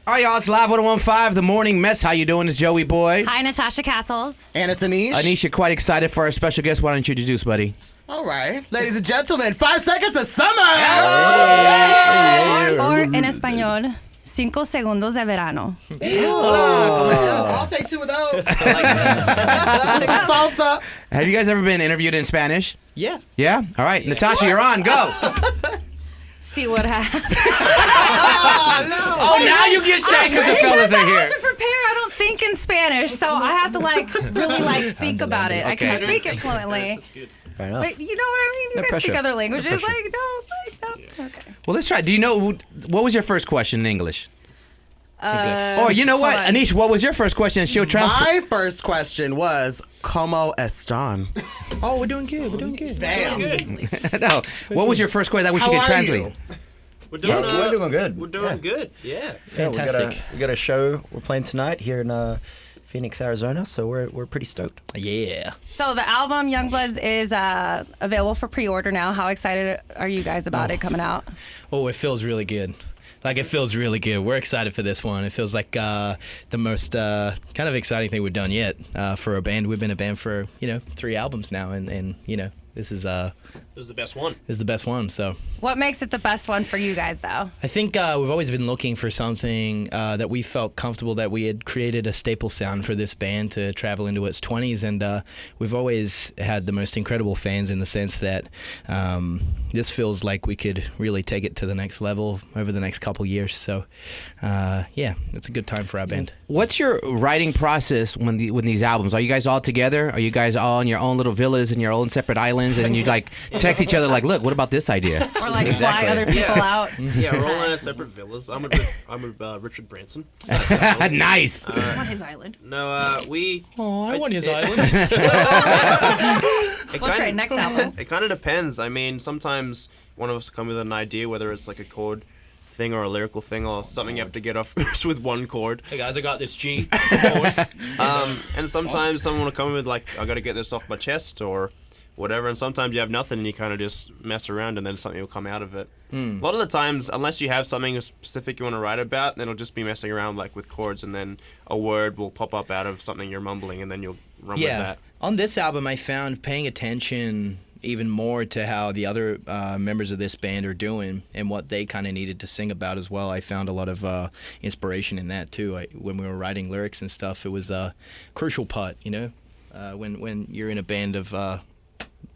All right, y'all, it's Live 101.5, The Morning Mess. How you doing? It's Joey Boy. Hi, Natasha Castles. And it's Anish. Anish, you're quite excited for our special guest. Why don't you introduce, buddy? All right. Ladies and gentlemen, 5 seconds of summer! Or en español, 5 segundos de verano. I'll take 2 of those. Salsa. Have you guys ever been interviewed in Spanish? Yeah. Yeah? All right, Natasha, you're on. Go. See what happens. Oh, now you get shy because the fellas are I here. have to prepare. I don't think in Spanish, so I have to really think about it. I can Okay. speak it fluently. Fair enough. But you know what I mean? You guys speak pressure. other languages. No pressure. No. Okay. Well, let's try. Do you know, what was your first question in English? Or you know what? hold on. Anish, what was your first question? She'll transfer. My first question was, ¿Cómo están? Oh, we're doing good. We're doing good. Damn. No. What was your first question? That way she How can are translate. you? We're doing, We're doing good. We're doing good. Yeah. Fantastic. We got a show we're playing tonight here in Phoenix, Arizona, so we're pretty stoked. Yeah. So the album Youngbloods is available for pre-order now. How excited are you guys about it coming out? Oh, it feels really good. It feels really good. We're excited for this one. It feels like the most kind of exciting thing we've done yet for a band. We've been a band for 3 albums now, and this is This is the best one. the best one. So What makes it the best one for you guys, though? I think we've always been looking for something that we felt comfortable, that we had created a staple sound for this band to travel into its 20s, and we've always had the most incredible fans in the sense that this feels like we could really take it to the next level over the next couple years. So yeah, it's a good time for our band. What's your writing process when these albums? Are you guys all together? Are you guys all in your own little villas and your own separate islands, and you like text each other like, "Look, what about this idea?" Or like fly other people out? Yeah, we're all in separate villas. I'm with Richard Branson. Nice. On his island. No, we. Oh, I want his island. We'll trade next album. It kind of depends. I mean, sometimes one of us come with an idea, whether it's like a chord thing or a lyrical thing or something you have to get off first with one chord. Hey guys, I got this G. And sometimes someone will come with like, I got to get this off my chest or whatever. And sometimes you have nothing and you kind of just mess around and then something will come out of it. A lot of the times, unless you have something specific you want to write about, then it'll just be messing around like with chords, and then a word will pop up out of something you're mumbling, and then you'll run with that. On this album, I found paying attention even more to how the other members of this band are doing and what they kind of needed to sing about as well. I found a lot of inspiration in that too. When we were writing lyrics and stuff, it was a crucial part, when you're in a band of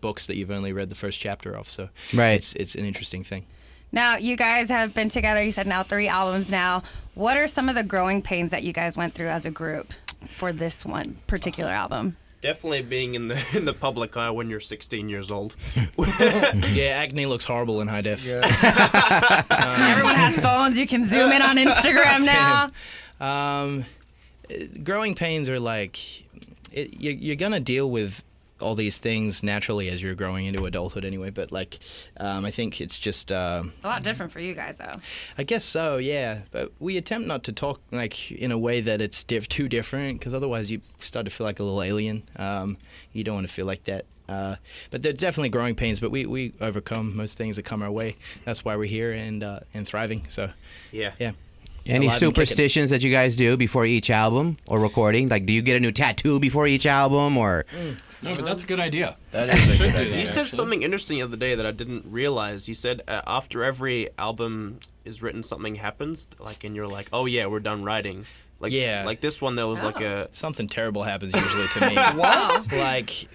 books that you've only read the first chapter of. So Right. it's an interesting thing. Now, you guys have been together, you said now 3 albums now. What are some of the growing pains that you guys went through as a group for this one particular album? Definitely being in the public eye when you're 16 years old. Yeah, acne looks horrible in high def. Everyone has phones. You can zoom in on Instagram now. Growing pains are like, you're going to deal with all these things naturally as you're growing into adulthood anyway, but I think it's just A lot different for you guys, though. I guess so, yeah, but we attempt not to talk in a way that it's too different, because otherwise you start to feel like a little alien. You don't want to feel like that, but there's definitely growing pains, but we overcome most things that come our way. That's why we're here and thriving. So Yeah. Any Alive and kicking. superstitions that you guys do before each album or recording? Like, do you get a new tattoo before each album, or? No, but that's a good idea. That is a good idea. You said something interesting the other day that I didn't realize. You said after every album is written, something happens, and you're like, oh yeah, we're done writing. Like this one, there was like a... Something terrible happens usually to me. What?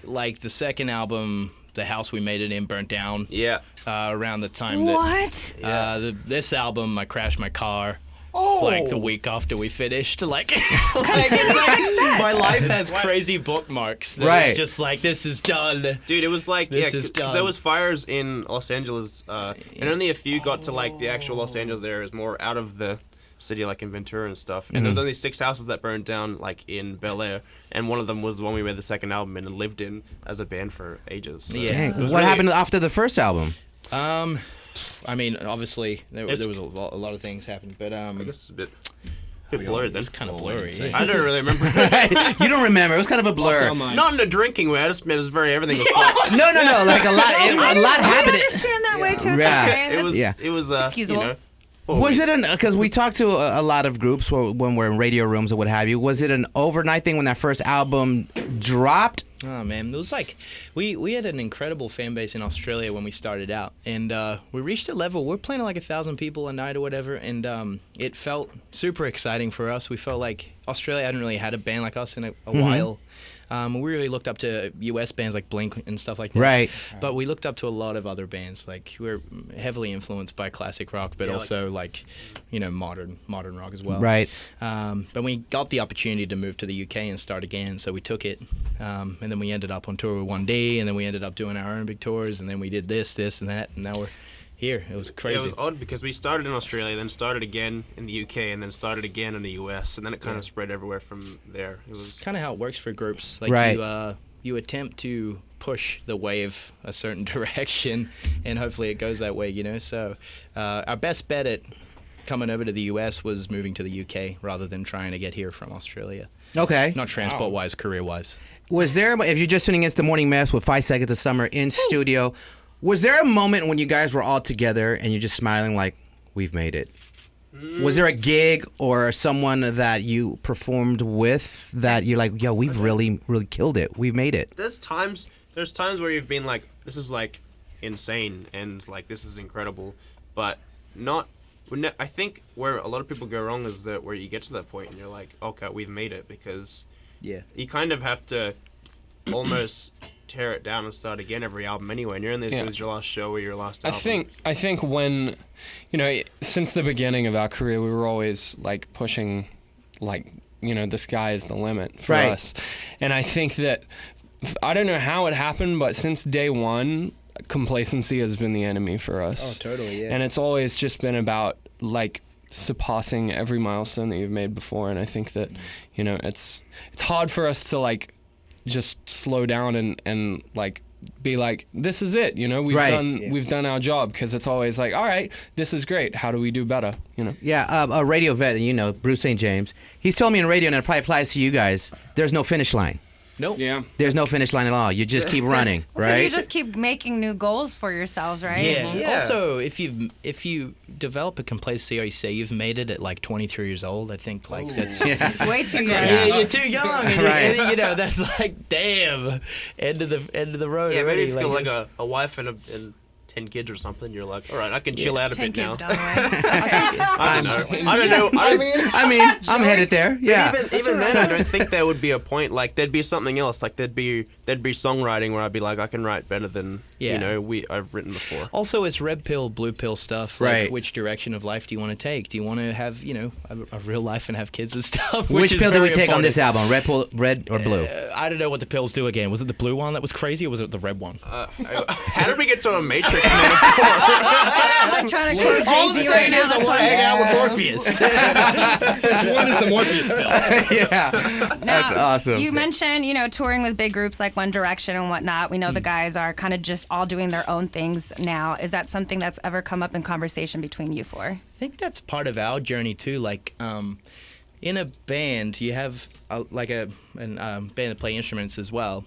Like the second album, the house we made it in burnt down. Yeah. Around the time that What? this album, I crashed my car. Oh. Like the week after we finished, my Success. life has crazy bookmarks. That Right. It's just like, this is done. Dude, it was like, This yeah, is because done. there was fires in Los Angeles, and only a few got to the actual Los Angeles areas, more out of the city, like in Ventura and stuff. And there was only 6 houses that burned down, in Bel Air, and one of them was the one we made the second album in and lived in as a band for ages. So Yeah. Dang, it what was really- happened after the first album? I mean, obviously there was a lot of things happened, but I guess it's a bit blurred then. it's kind of blurry. I don't really remember. You don't remember? It was kind of a blur. Not in a drinking way. I just meant it was everything was black. No. Like a lot I happened. understand that way, too. It's Yeah. okay. It was. Yeah. It was. excusable. Was it because we talked to a lot of groups when we're in radio rooms or what have you? Was it an overnight thing when that first album dropped? Oh man, it was like we had an incredible fan base in Australia when we started out, and we reached a level we're playing like 1,000 people a night or whatever, and it felt super exciting for us. We felt like Australia hadn't really had a band like us in a while. We really looked up to U.S. bands like Blink and stuff like that. Right. But we looked up to a lot of other bands. Like we were heavily influenced by classic rock, but also like modern rock as well. Right. But we got the opportunity to move to the UK and start again, so we took it. And then we ended up on tour with 1D, and then we ended up doing our own big tours, and then we did this, and that, and now we're here. It was crazy. Yeah, it was odd because we started in Australia, then started again in the UK, and then started again in the US, and then it kind of spread everywhere from there. It was kind of how it works for groups. Like right. You attempt to push the wave a certain direction, and hopefully it goes that way, So our best bet at coming over to the US was moving to the UK rather than trying to get here from Australia. Okay. Not transport-wise, career-wise. Was there, if you're just tuning in, it's The Morning Mess with 5 Seconds of Summer in studio, was there a moment when you guys were all together and you're just smiling like, we've made it? Was there a gig or someone that you performed with that you're like, yo, we've really, really killed it. We've made it. There's times where you've been like, this is like insane and like this is incredible, but not. I think where a lot of people go wrong is that where you get to that point and you're like, okay, we've made it, because you kind of have to almost tear it down and start again every album anyway, and you're in this as your last show or your last album. I think when, since the beginning of our career, we were always like pushing, like, the sky is the limit for us. And I think that, I don't know how it happened, but since day one, complacency has been the enemy for us. Oh, totally, yeah. And it's always just been about like surpassing every milestone that you've made before. And I think that, it's hard for us to like just slow down and like be like, this is it, we've done our job, because it's always like, all right, this is great, how do we do better, Yeah, a radio vet, Bruce St. James, he's told me in radio, and it probably applies to you guys, there's no finish line. Nope. Yeah. There's no finish line at all. You just keep running, right? You just keep making new goals for yourselves, right? Yeah. Also, if you develop a complacency, or you say you've made it at like 23 years old, I think like that's It's way too young. You're too young, and that's like damn, end of the road. Yeah, already. maybe if you got like a wife and 10 kids or something, you're like, all right, I can chill out a 10 bit kids now. down the way. I don't know. I mean, I'm headed there. Yeah. Even then, I don't think there would be a point. Like there'd be something else. Like there'd be songwriting where I'd be like, I can write better than I've written before. Also, it's red pill, blue pill stuff. Like, right. Which direction of life do you want to take? Do you want to have a real life and have kids and stuff? Which pill did we take important. on this album? Red or blue? I don't know what the pills do again. Was it the blue one that was crazy, or was it the red one? How did we get to a Matrix metaphor? I'm trying to quote Jay-Z right now. I want to hang out with Morpheus. One is the Morpheus pill. Yeah, that's awesome. You mentioned, touring with big groups like One Direction and whatnot. We know the guys are kind of just all doing their own things now. Is that something that's ever come up in conversation between you four? I think that's part of our journey too. Like, in a band, you have a band that play instruments as well.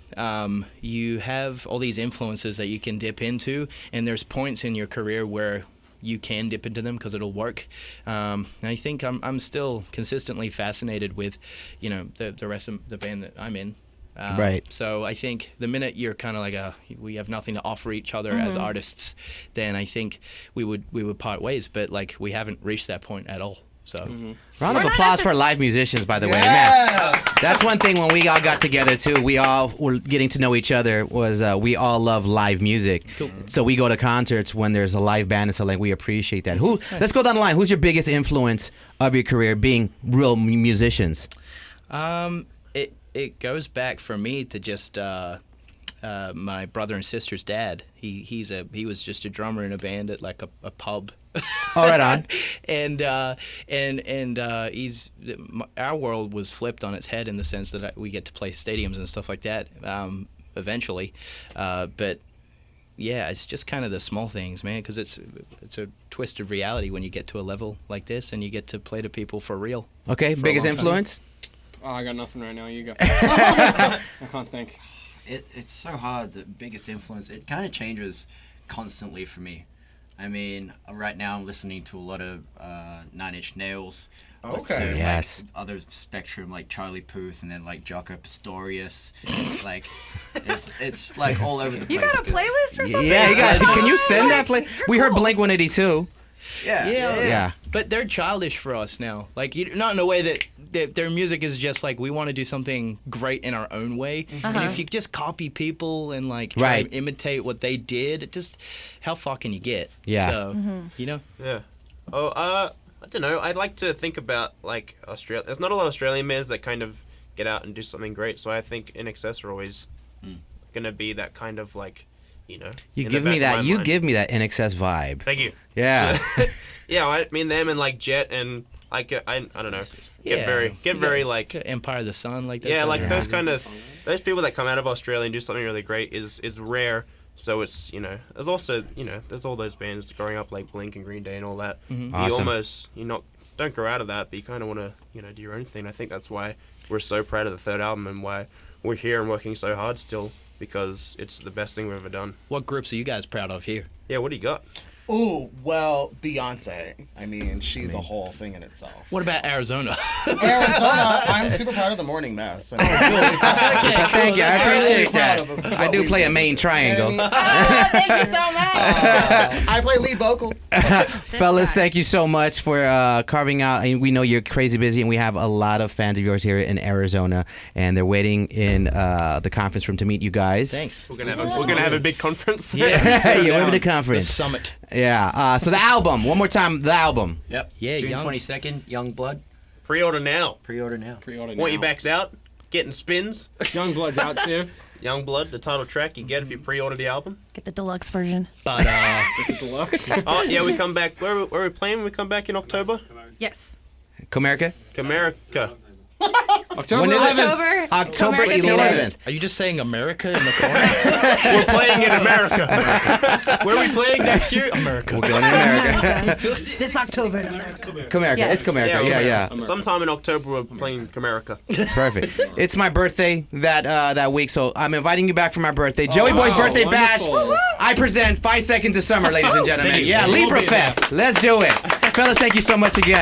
You have all these influences that you can dip into, and there's points in your career where you can dip into them because it'll work. And I think I'm still consistently fascinated with, the rest of the band that I'm in. Right. So I think the minute you're kind of like we have nothing to offer each other as artists, then I think we would part ways. But like we haven't reached that point at all. So round of applause for live musicians, by the way, man. That's one thing when we all got together too. We all were getting to know each other. Was we all love live music, so we go to concerts when there's a live band and so like we appreciate that. Let's go down the line. Who's your biggest influence of your career being real musicians? It goes back for me to just my brother and sister's dad. He was just a drummer in a band at like a pub. Oh, right on. and our world was flipped on its head in the sense that we get to play stadiums and stuff like that eventually, but yeah, it's just kind of the small things, man, because it's a twist of reality when you get to a level like this and you get to play to people for real. Okay, biggest influence? Oh, I got nothing right now. You go. I can't think. It's so hard. The biggest influence, it kind of changes constantly for me. I mean, right now I'm listening to a lot of Nine Inch Nails. Okay. To, Yes. Like, other spectrum like Charlie Puth and then like Jaco Pastorius. Like, it's like all over the place. You got a 'cause- playlist or something? Yeah, you got. Can you send that play? We heard Blink 182. Yeah. Yeah. But they're childish for us now. Like, not in a way that their music is just like, we want to do something great in our own way. And if you just copy people and like try Right. to imitate what they did, it just, how far can you get? Yeah. So, you know? Yeah. Oh, I don't know. I'd like to think about like Australia. There's not a lot of Australian bands that kind of get out and do something great. So I think NXS are always gonna be that kind of like, you know. You in give the me back of that. my You mind. give me that NXS vibe. Thank you. Yeah. So, yeah, I mean them and like Jet and like I don't know. Get very like Empire of the Sun, like that. yeah, like those kind of those people that come out of Australia and do something really great is rare. So it's, you know, there's also, you know, there's all those bands growing up like Blink and Green Day and all that. You Awesome. don't grow out of that, but you kind of want to, you know, do your own thing. I think that's why we're so proud of the third album and why we're here and working so hard still, because it's the best thing we've ever done. What groups are you guys proud of here? Yeah, what do you got? Ooh, well, Beyonce. I mean, she's a whole thing in itself. What about Arizona? Arizona, I'm super proud of the Morning Mess. I mean, Thank you. I appreciate proud that. of what I do we play a do. main triangle. Thank you so much. I play lead vocal. Fellas, guy. thank you so much for carving out. And we know you're crazy busy, and we have a lot of fans of yours here in Arizona, and they're waiting in the conference room to meet you guys. Thanks. We're gonna have a big conference. Yeah, you're over the The conference. summit. Yeah. So the album, one more time, the album. Yep. Yeah, June Young. 22nd, Young Blood. Pre-order now. Pre-order now. Pre-order Want now. your backs out? Getting spins. Youngblood's out too. Young Blood, the title track you get if you pre-order the album. Get the deluxe version. But It's a deluxe. Oh yeah, we come back. Where are we playing? When we come back in October. Yes. Comerica? America. October When is it? 11th. October America's 11th. are you just saying America in the corner? We're playing in America. Where are we playing next year? America. We're going to America. This October in America. Comerica. Yes. It's Comerica. Yeah. Sometime in October we're playing America. Perfect. It's my birthday that week, so I'm inviting you back for my birthday. Joey wow. Boy's birthday bash. Wonderful. I present 5 Seconds of Summer, ladies and gentlemen. you. Yeah, We'll Libra be Fest. Let's do it. Fellas, thank you so much again.